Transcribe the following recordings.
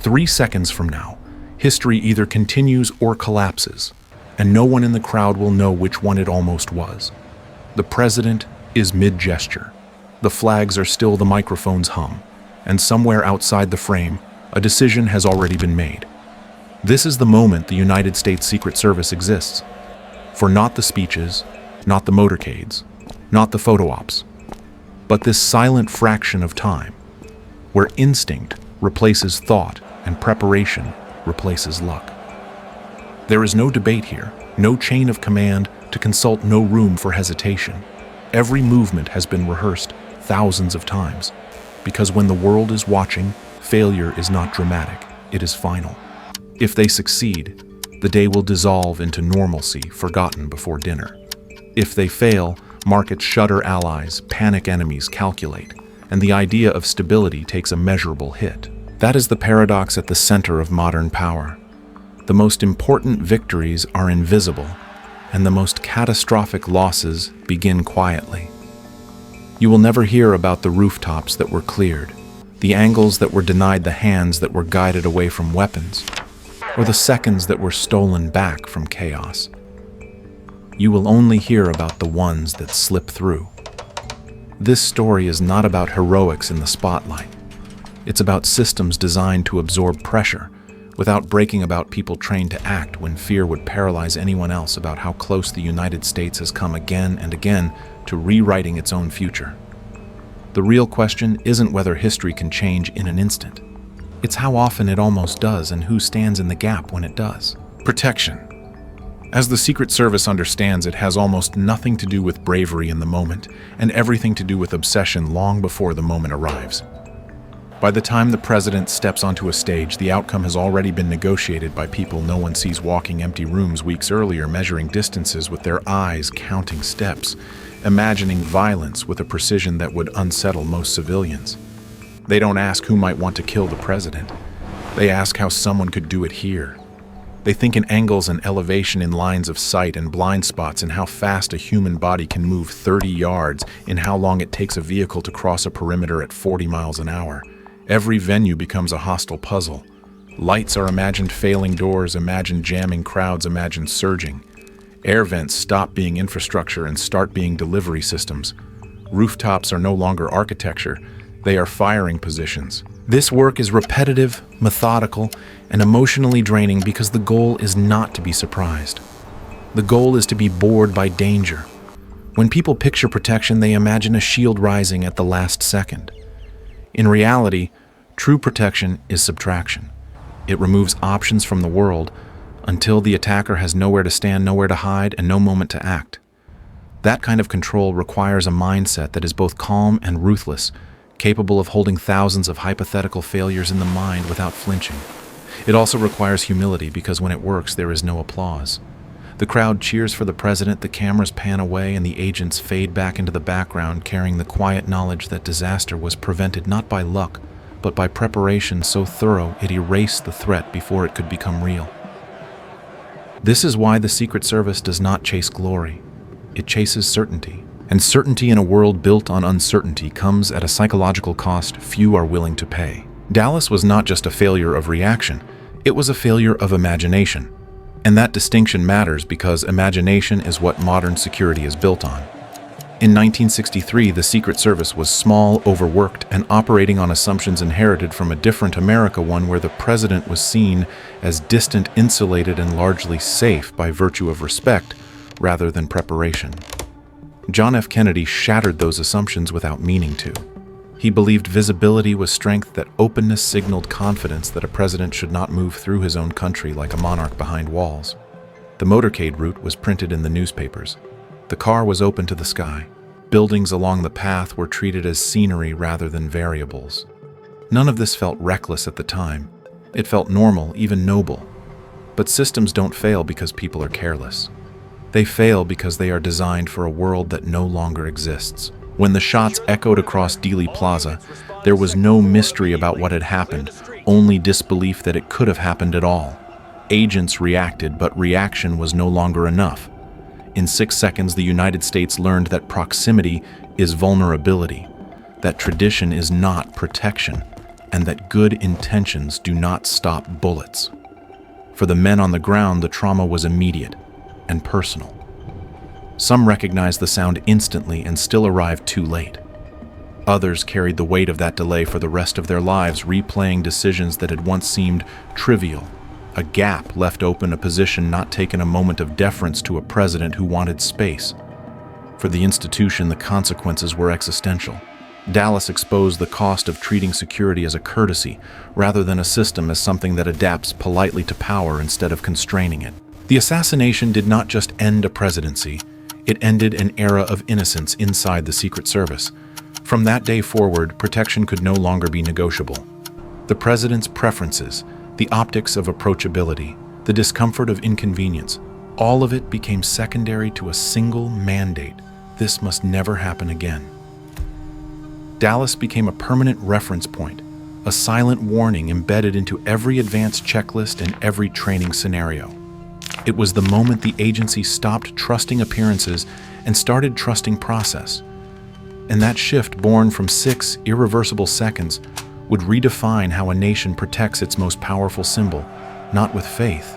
3 seconds from now, history either continues or collapses, and no one in the crowd will know which one it almost was. The president is mid-gesture. The flags are still the microphone's hum, and somewhere outside the frame, a decision has already been made. This is the moment the United States Secret Service exists. For not the speeches, not the motorcades, not the photo ops, but this silent fraction of time, where instinct replaces thought and preparation replaces luck. There is no debate here, no chain of command to consult, no room for hesitation. Every movement has been rehearsed thousands of times, because when the world is watching, failure is not dramatic, it is final. If they succeed, the day will dissolve into normalcy, forgotten before dinner. If they fail, markets shudder, allies, panic, enemies calculate, and the idea of stability takes a measurable hit. That is the paradox at the center of modern power. The most important victories are invisible, and the most catastrophic losses begin quietly. You will never hear about the rooftops that were cleared, the angles that were denied, the hands that were guided away from weapons, or the seconds that were stolen back from chaos. You will only hear about the ones that slip through. This story is not about heroics in the spotlight. It's about systems designed to absorb pressure without breaking, about people trained to act when fear would paralyze anyone else, about how close the United States has come again and again to rewriting its own future. The real question isn't whether history can change in an instant. It's how often it almost does and who stands in the gap when it does. Protection. As the Secret Service understands, it has almost nothing to do with bravery in the moment and everything to do with obsession long before the moment arrives. By the time the president steps onto a stage, the outcome has already been negotiated by people no one sees, walking empty rooms weeks earlier, measuring distances with their eyes, counting steps, imagining violence with a precision that would unsettle most civilians. They don't ask who might want to kill the president. They ask how someone could do it here. They think in angles and elevation, in lines of sight and blind spots, in how fast a human body can move 30 yards, in how long it takes a vehicle to cross a perimeter at 40 miles an hour. Every venue becomes a hostile puzzle. Lights are imagined failing doors, imagined jamming crowds, imagined surging. Air vents stop being infrastructure and start being delivery systems. Rooftops are no longer architecture, they are firing positions. This work is repetitive, methodical, and emotionally draining because the goal is not to be surprised. The goal is to be bored by danger. When people picture protection, they imagine a shield rising at the last second. In reality, true protection is subtraction. It removes options from the world until the attacker has nowhere to stand, nowhere to hide, and no moment to act. That kind of control requires a mindset that is both calm and ruthless, capable of holding thousands of hypothetical failures in the mind without flinching. It also requires humility, because when it works, there is no applause. The crowd cheers for the president, the cameras pan away, and the agents fade back into the background, carrying the quiet knowledge that disaster was prevented not by luck, but by preparation so thorough it erased the threat before it could become real. This is why the Secret Service does not chase glory. It chases certainty. And certainty in a world built on uncertainty comes at a psychological cost few are willing to pay. Dallas was not just a failure of reaction, it was a failure of imagination. And that distinction matters because imagination is what modern security is built on. In 1963, the Secret Service was small, overworked, and operating on assumptions inherited from a different America, one where the president was seen as distant, insulated, and largely safe by virtue of respect rather than preparation. John F. Kennedy shattered those assumptions without meaning to. He believed visibility was strength, that openness signaled confidence, that a president should not move through his own country like a monarch behind walls. The motorcade route was printed in the newspapers. The car was open to the sky. Buildings along the path were treated as scenery rather than variables. None of this felt reckless at the time. It felt normal, even noble. But systems don't fail because people are careless. They fail because they are designed for a world that no longer exists. When the shots echoed across Dealey Plaza, there was no mystery about what had happened, only disbelief that it could have happened at all. Agents reacted, but reaction was no longer enough. In 6 seconds, the United States learned that proximity is vulnerability, that tradition is not protection, and that good intentions do not stop bullets. For the men on the ground, the trauma was immediate and personal. Some recognized the sound instantly and still arrived too late. Others carried the weight of that delay for the rest of their lives, replaying decisions that had once seemed trivial. A gap left open, a position not taken, a moment of deference to a president who wanted space. For the institution, the consequences were existential. Dallas exposed the cost of treating security as a courtesy, rather than a system as something that adapts politely to power instead of constraining it. The assassination did not just end a presidency, it ended an era of innocence inside the Secret Service. From that day forward, protection could no longer be negotiable. The president's preferences, the optics of approachability, the discomfort of inconvenience, all of it became secondary to a single mandate: this must never happen again. Dallas became a permanent reference point, a silent warning embedded into every advanced checklist and every training scenario. It was the moment the agency stopped trusting appearances and started trusting process. And that shift, born from 6 irreversible seconds, would redefine how a nation protects its most powerful symbol, not with faith,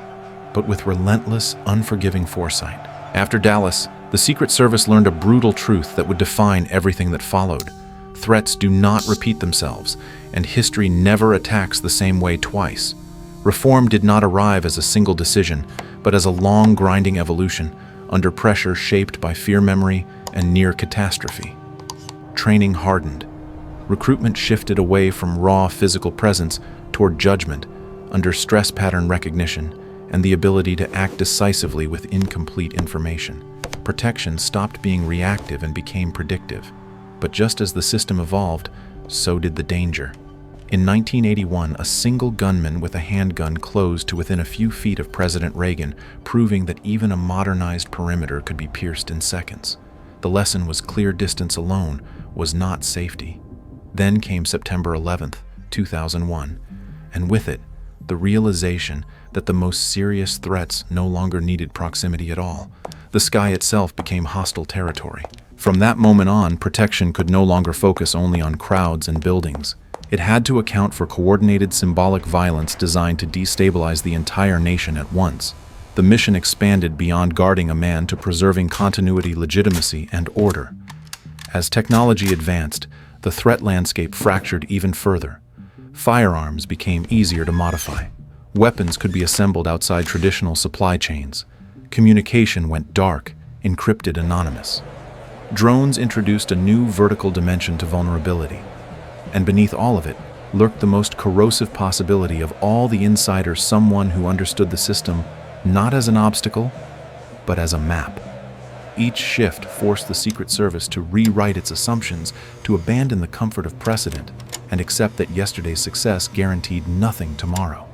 but with relentless, unforgiving foresight. After Dallas, the Secret Service learned a brutal truth that would define everything that followed. Threats do not repeat themselves, and history never attacks the same way twice. Reform did not arrive as a single decision, but as a long, grinding evolution, under pressure shaped by fear memory and near catastrophe. Training hardened. Recruitment shifted away from raw physical presence toward judgment, under stress pattern recognition, and the ability to act decisively with incomplete information. Protection stopped being reactive and became predictive. But just as the system evolved, so did the danger. In 1981, a single gunman with a handgun closed to within a few feet of President Reagan, proving that even a modernized perimeter could be pierced in seconds. The lesson was clear: distance alone was not safety. Then came September 11th, 2001, and with it, the realization that the most serious threats no longer needed proximity at all. The sky itself became hostile territory. From that moment on, protection could no longer focus only on crowds and buildings. It had to account for coordinated symbolic violence designed to destabilize the entire nation at once. The mission expanded beyond guarding a man to preserving continuity, legitimacy, and order. As technology advanced, the threat landscape fractured even further. Firearms became easier to modify. Weapons could be assembled outside traditional supply chains. Communication went dark, encrypted, anonymous. Drones introduced a new vertical dimension to vulnerability. And beneath all of it lurked the most corrosive possibility of all the insiders: someone who understood the system not as an obstacle, but as a map. Each shift forced the Secret Service to rewrite its assumptions, to abandon the comfort of precedent, and accept that yesterday's success guaranteed nothing tomorrow.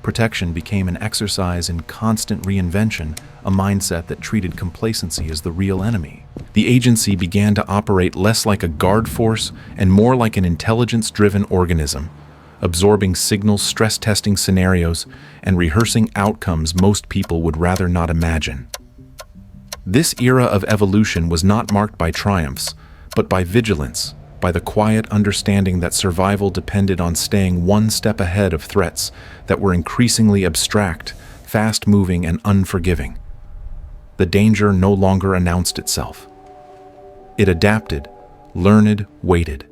Protection became an exercise in constant reinvention, a mindset that treated complacency as the real enemy. The agency began to operate less like a guard force and more like an intelligence-driven organism, absorbing signals, stress-testing scenarios, and rehearsing outcomes most people would rather not imagine. This era of evolution was not marked by triumphs, but by vigilance, by the quiet understanding that survival depended on staying one step ahead of threats that were increasingly abstract, fast-moving, and unforgiving. The danger no longer announced itself. It adapted, learned, waited.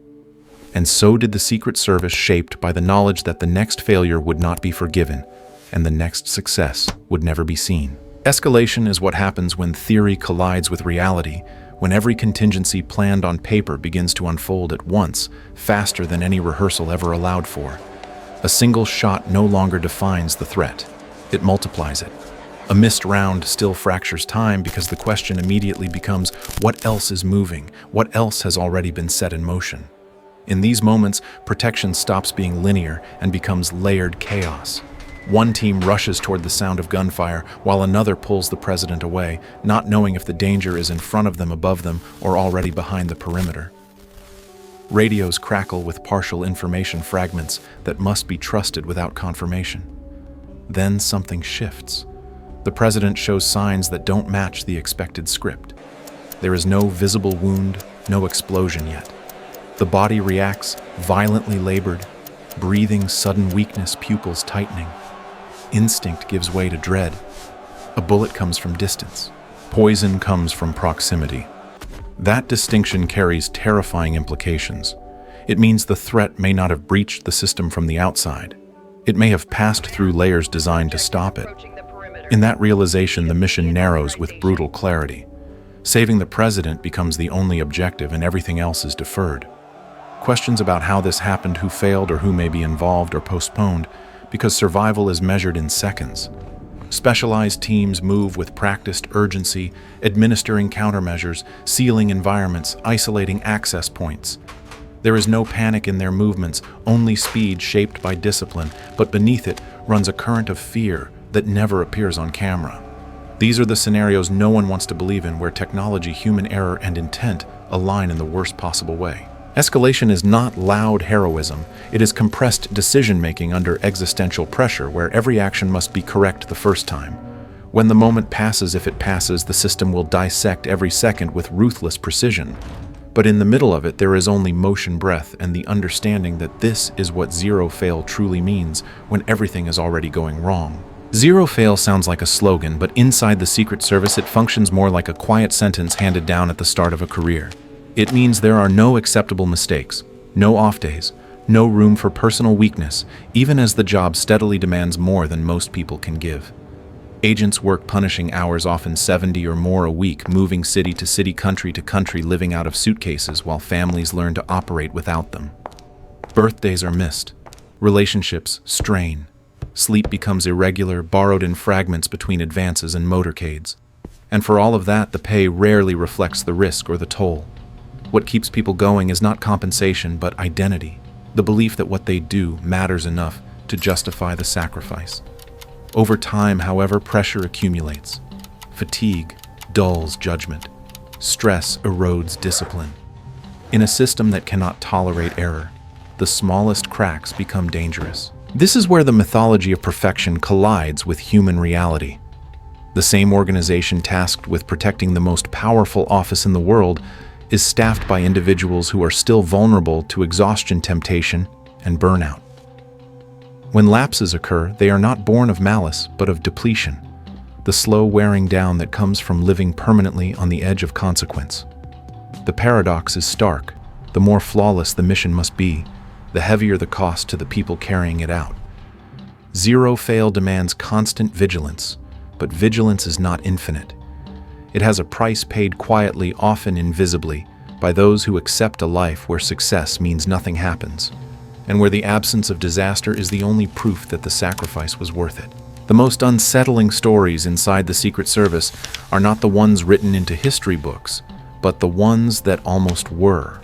And so did the Secret Service, shaped by the knowledge that the next failure would not be forgiven, and the next success would never be seen. Escalation is what happens when theory collides with reality, when every contingency planned on paper begins to unfold at once, faster than any rehearsal ever allowed for. A single shot no longer defines the threat. It multiplies it. A missed round still fractures time because the question immediately becomes, what else is moving? What else has already been set in motion? In these moments, protection stops being linear and becomes layered chaos. One team rushes toward the sound of gunfire, while another pulls the president away, not knowing if the danger is in front of them, above them, or already behind the perimeter. Radios crackle with partial information fragments that must be trusted without confirmation. Then something shifts. The president shows signs that don't match the expected script. There is no visible wound, no explosion yet. The body reacts, violently labored, Breathing, sudden weakness, pupils tightening. Instinct gives way to dread. A bullet comes from distance. Poison comes from proximity. That distinction carries terrifying implications. It means the threat may not have breached the system from the outside. It may have passed through layers designed to stop it. In that realization, the mission narrows with brutal clarity. Saving the president becomes the only objective, and everything else is deferred. Questions about how this happened, who failed, or who may be involved are postponed because survival is measured in seconds. Specialized teams move with practiced urgency, administering countermeasures, sealing environments, isolating access points. There is no panic in their movements, only speed shaped by discipline, but beneath it runs a current of fear that never appears on camera. These are the scenarios no one wants to believe in, where technology, human error, and intent align in the worst possible way. Escalation is not loud heroism. It is compressed decision-making under existential pressure, where every action must be correct the first time. When the moment passes, if it passes, the system will dissect every second with ruthless precision. But in the middle of it, there is only motion, breath, and the understanding that this is what zero fail truly means when everything is already going wrong. Zero fail sounds like a slogan, but inside the Secret Service it functions more like a quiet sentence handed down at the start of a career. It means there are no acceptable mistakes, no off days, no room for personal weakness, even as the job steadily demands more than most people can give. Agents work punishing hours, often 70 or more a week, moving city to city, country to country, living out of suitcases while families learn to operate without them. Birthdays are missed. Relationships strain. Sleep becomes irregular, borrowed in fragments between advances and motorcades. And for all of that, the pay rarely reflects the risk or the toll. What keeps people going is not compensation, but identity. The belief that what they do matters enough to justify the sacrifice. Over time, however, pressure accumulates. Fatigue dulls judgment. Stress erodes discipline. In a system that cannot tolerate error, the smallest cracks become dangerous. This is where the mythology of perfection collides with human reality. The same organization tasked with protecting the most powerful office in the world is staffed by individuals who are still vulnerable to exhaustion, temptation, and burnout. When lapses occur, they are not born of malice, but of depletion, the slow wearing down that comes from living permanently on the edge of consequence. The paradox is stark. The more flawless the mission must be, the heavier the cost to the people carrying it out. Zero fail demands constant vigilance, but vigilance is not infinite. It has a price paid quietly, often invisibly, by those who accept a life where success means nothing happens, and where the absence of disaster is the only proof that the sacrifice was worth it. The most unsettling stories inside the Secret Service are not the ones written into history books, but the ones that almost were.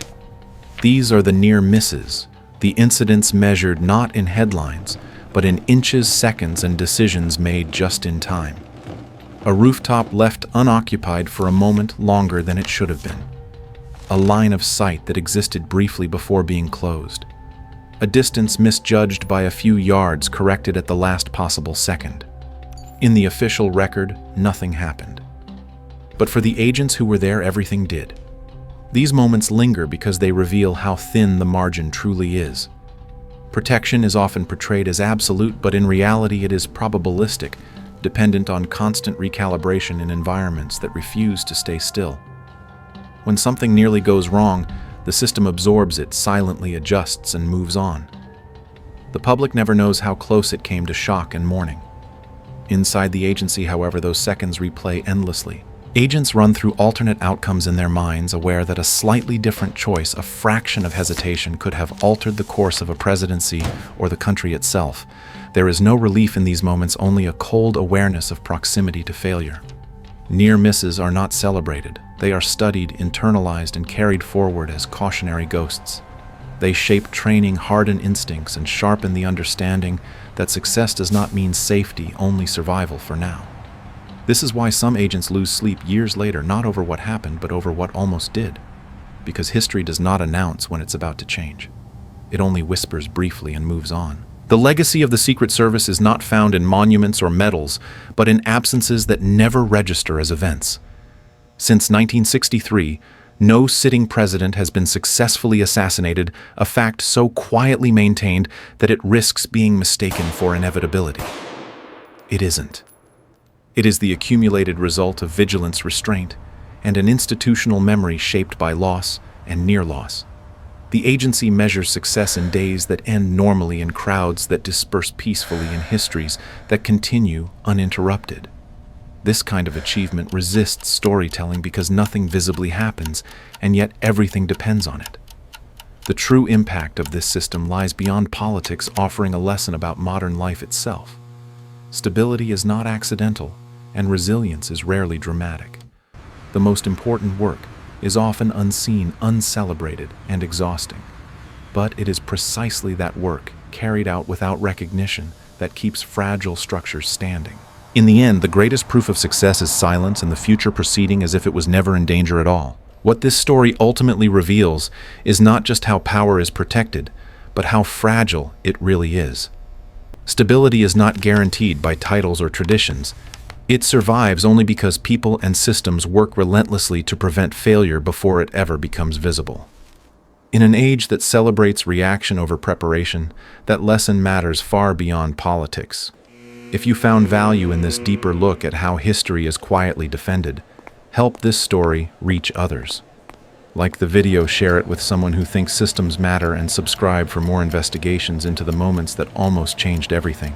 These are the near misses, the incidents measured not in headlines, but in inches, seconds, and decisions made just in time. A rooftop left unoccupied for a moment longer than it should have been. A line of sight that existed briefly before being closed. A distance misjudged by a few yards, corrected at the last possible second. In the official record, nothing happened. But for the agents who were there, everything did. These moments linger because they reveal how thin the margin truly is. Protection is often portrayed as absolute, but in reality it is probabilistic, dependent on constant recalibration in environments that refuse to stay still. When something nearly goes wrong, the system absorbs it, silently adjusts, and moves on. The public never knows how close it came to shock and mourning. Inside the agency, however, those seconds replay endlessly. Agents run through alternate outcomes in their minds, aware that a slightly different choice, a fraction of hesitation, could have altered the course of a presidency or the country itself. There is no relief in these moments, only a cold awareness of proximity to failure. Near misses are not celebrated. They are studied, internalized, and carried forward as cautionary ghosts. They shape training, harden instincts, and sharpen the understanding that success does not mean safety, only survival for now. This is why some agents lose sleep years later, not over what happened, but over what almost did. Because history does not announce when it's about to change. It only whispers briefly and moves on. The legacy of the Secret Service is not found in monuments or medals, but in absences that never register as events. Since 1963, No sitting president has been successfully assassinated, a fact so quietly maintained that it risks being mistaken for inevitability. It isn't. It is the accumulated result of vigilance restraint and an institutional memory shaped by loss and near loss. The agency measures success in days that end normally in crowds that disperse peacefully in histories that continue uninterrupted. This kind of achievement resists storytelling because nothing visibly happens, and yet everything depends on it. The true impact of this system lies beyond politics, offering a lesson about modern life itself. Stability is not accidental, and resilience is rarely dramatic. The most important work is often unseen, uncelebrated, and exhausting. But it is precisely that work, carried out without recognition, that keeps fragile structures standing. In the end, the greatest proof of success is silence and the future proceeding as if it was never in danger at all. What this story ultimately reveals is not just how power is protected, but how fragile it really is. Stability is not guaranteed by titles or traditions. It survives only because people and systems work relentlessly to prevent failure before it ever becomes visible. In an age that celebrates reaction over preparation, that lesson matters far beyond politics. If you found value in this deeper look at how history is quietly defended, help this story reach others. Like the video, share it with someone who thinks systems matter, and subscribe for more investigations into the moments that almost changed everything.